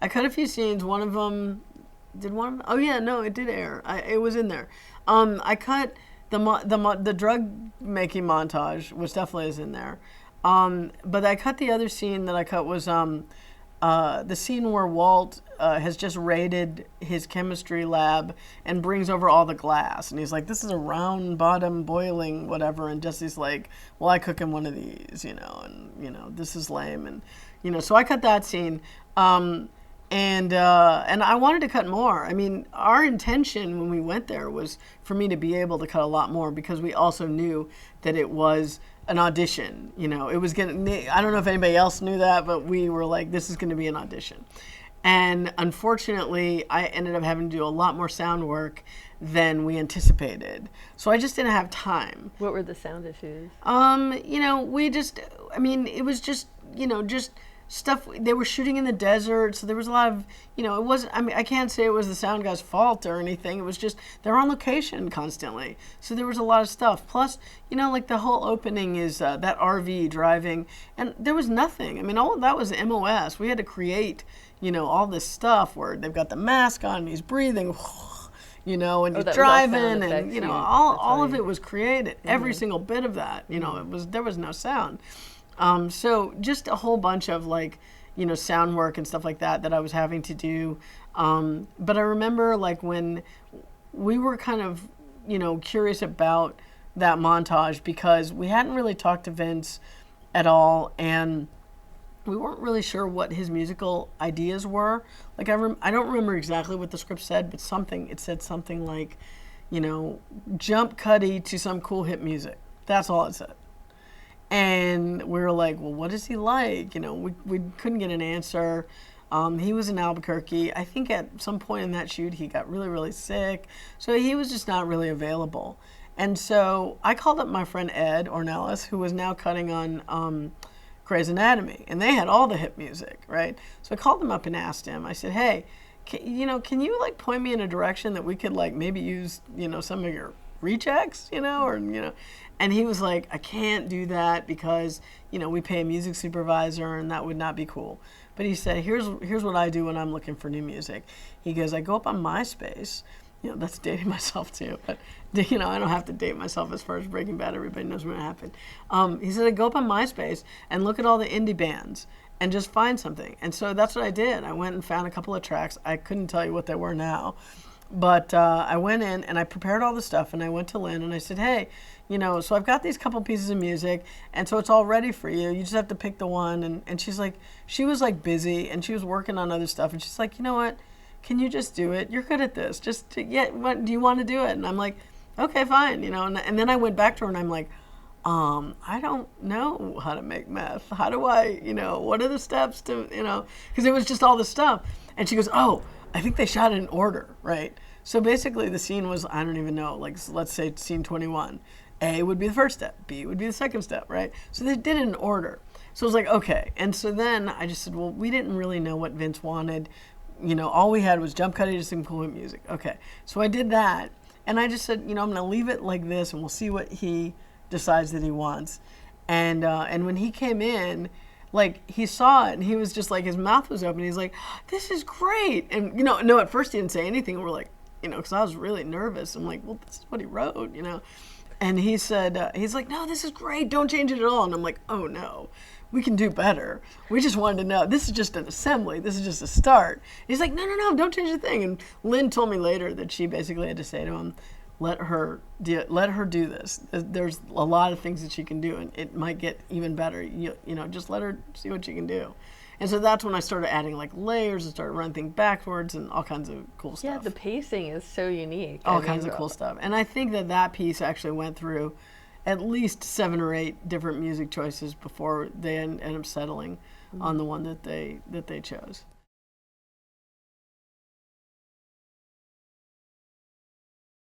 I cut a few scenes. One of them, did one? Oh yeah, no, it did air. It was in there. I cut the drug making montage, which definitely is in there. But I cut the other scene that I cut was the scene where Walt has just raided his chemistry lab and brings over all the glass, and he's like, "This is a round bottom boiling whatever," and Jesse's like, "Well, I cook him one of these, and this is lame," and so I cut that scene. And I wanted to cut more. I mean, our intention when we went there was for me to be able to cut a lot more because we also knew that it was an audition. It was gonna. I don't know if anybody else knew that, but we were like, this is going to be an audition. And unfortunately, I ended up having to do a lot more sound work than we anticipated. So I just didn't have time. What were the sound issues? We just. I mean, it was just just stuff. They were shooting in the desert, so there was a lot of, it wasn't, I mean, I can't say it was the sound guy's fault or anything. It was just, they're on location constantly. So there was a lot of stuff. Plus, like the whole opening is that RV driving, and there was nothing. I mean, all of that was MOS. We had to create, all this stuff where they've got the mask on and he's breathing, and he's driving, and, all of it was created. Mm-hmm. Every single bit of that, there was no sound. So just a whole bunch of sound work and stuff like that I was having to do. But I remember when we were kind of, curious about that montage because we hadn't really talked to Vince at all, and we weren't really sure what his musical ideas were. I don't remember exactly what the script said, but it said something like, jump Cuddy to some cool hit music. That's all it said. And we were like, well, what is he like? We couldn't get an answer. He was in Albuquerque. I think at some point in that shoot, he got really, really sick. So he was just not really available. And so I called up my friend Ed Ornelas, who was now cutting on Grey's Anatomy. And they had all the hit music, right? So I called him up and asked him. I said, hey, can you point me in a direction that we could maybe use, some of your rechecks, and he was like, I can't do that because, we pay a music supervisor and that would not be cool. But he said, here's what I do when I'm looking for new music. He goes, I go up on MySpace. That's dating myself too, but I don't have to date myself as far as Breaking Bad. Everybody knows when it happened. He said, I go up on MySpace and look at all the indie bands and just find something. And so that's what I did. I went and found a couple of tracks. I couldn't tell you what they were now. But I went in and I prepared all the stuff and I went to Lynn and I said, hey, so I've got these couple pieces of music and so it's all ready for you. You just have to pick the one. And she's like, she was busy and she was working on other stuff. And she's like, you know what? Can you just do it? You're good at this. What do you want to do it? And I'm like, okay, fine. And then I went back to her and I'm like, I don't know how to make meth. How do I, what are the steps to, because it was just all this stuff. And she goes, oh, I think they shot it in order, right? So basically the scene was, I don't even know, let's say scene 21. A would be the first step, B would be the second step, right? So they did it in order. So I was like, okay. And so then I just said, well, we didn't really know what Vince wanted. All we had was jump cutting to some cool music. Okay. So I did that. And I just said, I'm going to leave it like this and we'll see what he decides that he wants. And when he came in, he saw it and he was just his mouth was open. He's like, this is great. And, no, at first he didn't say anything. We're like, because I was really nervous. I'm like, well, this is what he wrote, And he said, he's like, no, this is great. Don't change it at all. And I'm like, oh no, we can do better. We just wanted to know. This is just an assembly. This is just a start. He's like, no, don't change a thing. And Lynn told me later that she basically had to say to him, let her do this. There's a lot of things that she can do, and it might get even better. Just let her see what she can do. And so that's when I started adding layers and started running things backwards and all kinds of cool stuff. Yeah, the pacing is so unique. All kinds of cool stuff. And I think that piece actually went through at least 7 or 8 different music choices before they end up settling on the one that they chose.